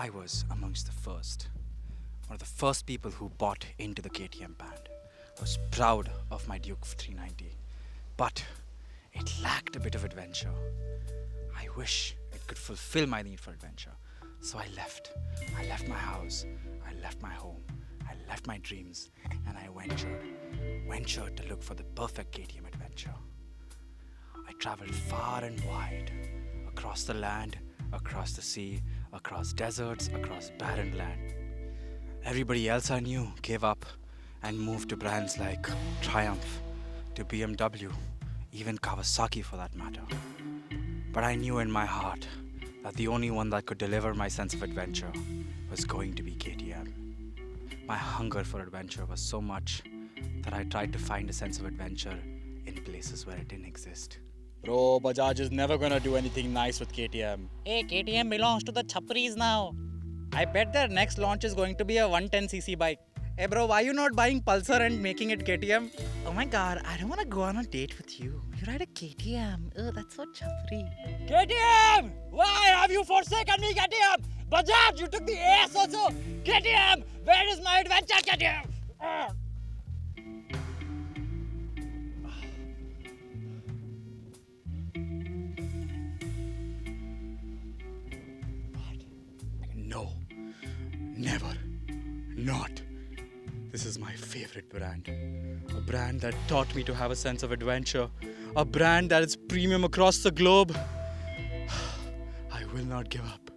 I was amongst the first, one of the first people who bought into the KTM band. I was proud of my Duke 390, but it lacked a bit of adventure. I wish it could fulfill my need for adventure. So I left. I left my house. I left my home. I left my dreams, and I ventured to look for the perfect KTM adventure. I traveled far and wide, across the land, across the sea, across deserts, across barren land. Everybody else I knew gave up and moved to brands like Triumph, to BMW, even Kawasaki for that matter. But I knew in my heart that the only one that could deliver my sense of adventure was going to be KTM. My hunger for adventure was so much that I tried to find a sense of adventure in places where it didn't exist. Bro, Bajaj is never gonna do anything nice with KTM. Hey, KTM belongs to the Chapris now. I bet their next launch is going to be a 110cc bike. Hey bro, why you not buying Pulsar and making it KTM? Oh my god, I don't want to go on a date with you. You ride a KTM. Oh, that's so chapri. KTM! Why have you forsaken me, KTM? Bajaj, you took the ace also. KTM, where is my adventure, KTM? No, never, not. This is my favorite brand. A brand that taught me to have a sense of adventure. A brand that is premium across the globe. I will not give up.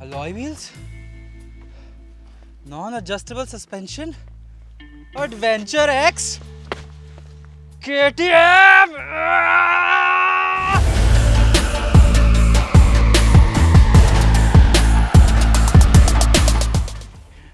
Alloy wheels? Non-adjustable suspension? Adventure X? KTM!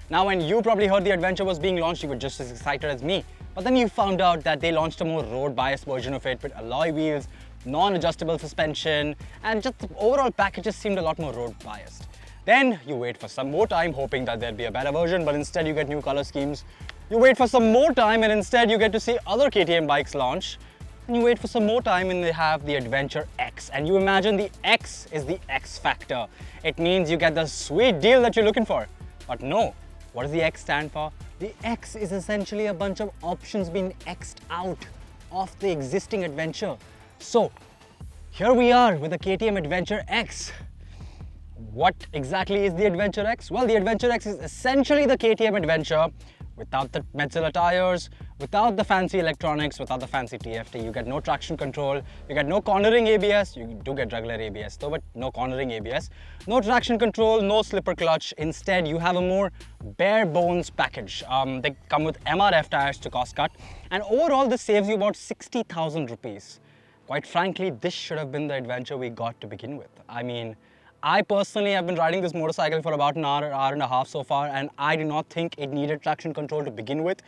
Now, when you probably heard the Adventure was being launched, you were just as excited as me. But then you found out that they launched a more road-biased version of it with alloy wheels, non-adjustable suspension, and just the overall package just seemed a lot more road-biased. Then you wait for some more time hoping that there'd be a better version, but instead you get new color schemes. You wait for some more time and instead you get to see other KTM bikes launch. And you wait for some more time and they have the Adventure X. And you imagine the X is the X factor. It means you get the sweet deal that you're looking for. But no, what does the X stand for? The X is essentially a bunch of options being X'd out of the existing Adventure. So here we are with the KTM Adventure X. What exactly is the Adventure X? Well, the Adventure X is essentially the KTM Adventure without the Medzilla tires, without the fancy electronics, without the fancy TFT. You get no traction control, you get no cornering ABS, you do get regular ABS though, but no cornering ABS, no traction control, no slipper clutch. Instead, you have a more bare bones package. They come with MRF tires to cost cut, and overall this saves you about 60,000 rupees. Quite frankly, this should have been the Adventure we got to begin with. I mean, I personally have been riding this motorcycle for about an hour and a half so far, and I do not think it needed traction control to begin with.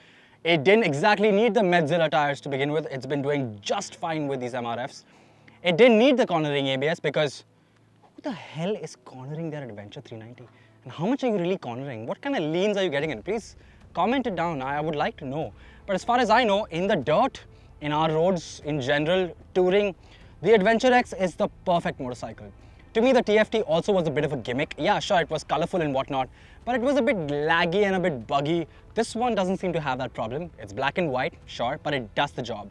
It didn't exactly need the Medzilla tires to begin with. It's been doing just fine with these MRFs. It didn't need the cornering ABS because who the hell is cornering their Adventure 390? And how much are you really cornering? What kind of leans are you getting in? Please comment it down. I would like to know. But as far as I know, in the dirt, in our roads in general, touring, the Adventure X is the perfect motorcycle. To me, the TFT also was a bit of a gimmick. Yeah, sure, it was colorful and whatnot, but it was a bit laggy and a bit buggy. This one doesn't seem to have that problem. It's black and white, sure, but it does the job.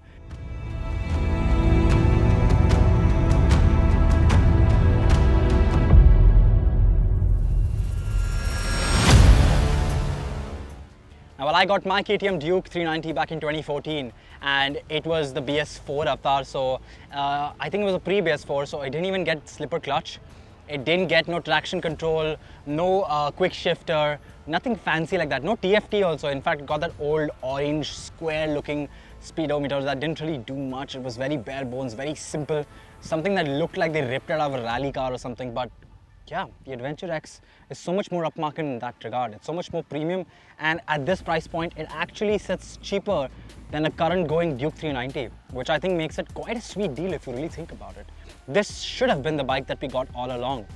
Now, well, I got my KTM Duke 390 back in 2014 and it was the BS4 avatar, so I think it was a pre-BS4, so it didn't even get slipper clutch. It didn't get no traction control, no quick shifter, nothing fancy like that. No TFT also. In fact, it got that old orange square looking speedometer that didn't really do much. It was very bare bones, very simple, something that looked like they ripped it out of a rally car or something. But yeah, the Adventure X is so much more upmarket in that regard. It's so much more premium, and at this price point, it actually sits cheaper than a current going Duke 390, which I think makes it quite a sweet deal if you really think about it. This should have been the bike that we got all along.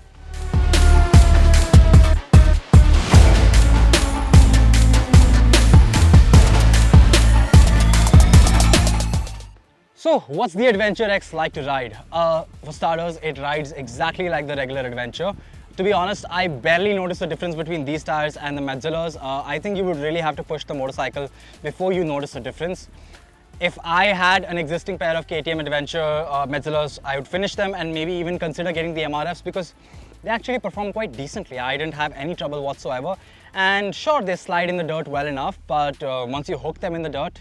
So, what's the Adventure X like to ride? For starters, it rides exactly like the regular Adventure. To be honest, I barely noticed the difference between these tires and the Metzeler's. I think you would really have to push the motorcycle before you notice the difference. If I had an existing pair of KTM Adventure Metzeler's, I would finish them and maybe even consider getting the MRFs because they actually perform quite decently. I didn't have any trouble whatsoever. And sure, they slide in the dirt well enough, but once you hook them in the dirt,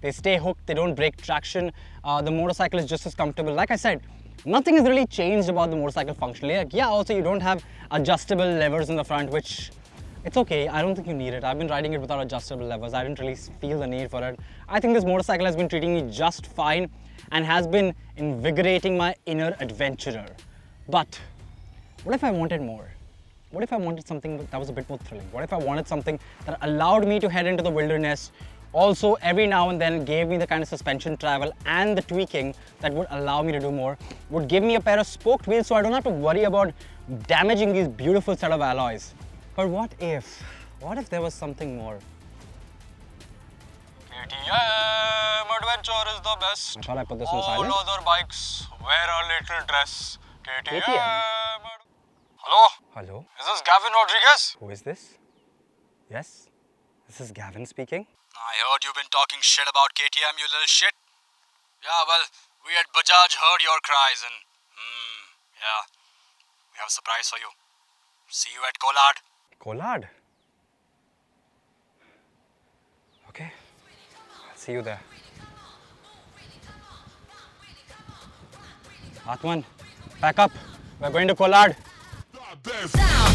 they stay hooked, they don't break traction. The motorcycle is just as comfortable. Like I said, nothing has really changed about the motorcycle functionally. Like, yeah, also you don't have adjustable levers in the front, which it's okay. I don't think you need it. I've been riding it without adjustable levers. I didn't really feel the need for it. I think this motorcycle has been treating me just fine and has been invigorating my inner adventurer. But what if I wanted more? What if I wanted something that was a bit more thrilling? What if I wanted something that allowed me to head into the wilderness, also every now and then gave me the kind of suspension travel and the tweaking that would allow me to do more, would give me a pair of spoked wheels so I don't have to worry about damaging these beautiful set of alloys. But what if there was something more? KTM Adventure is the best. I thought I put this on All silent. other bikes wear a little dress. KTM. KTM. Hello? Hello? Is this Gavin Rodriguez? Who is this? Yes? This is Gavin speaking. I heard you've been talking shit about KTM, you little shit. Yeah, well, we at Bajaj heard your cries and... yeah. We have a surprise for you. See you at Kolad. Kolad? Okay. I'll see you there. Atman, pack up. We're going to Kolad. Sound.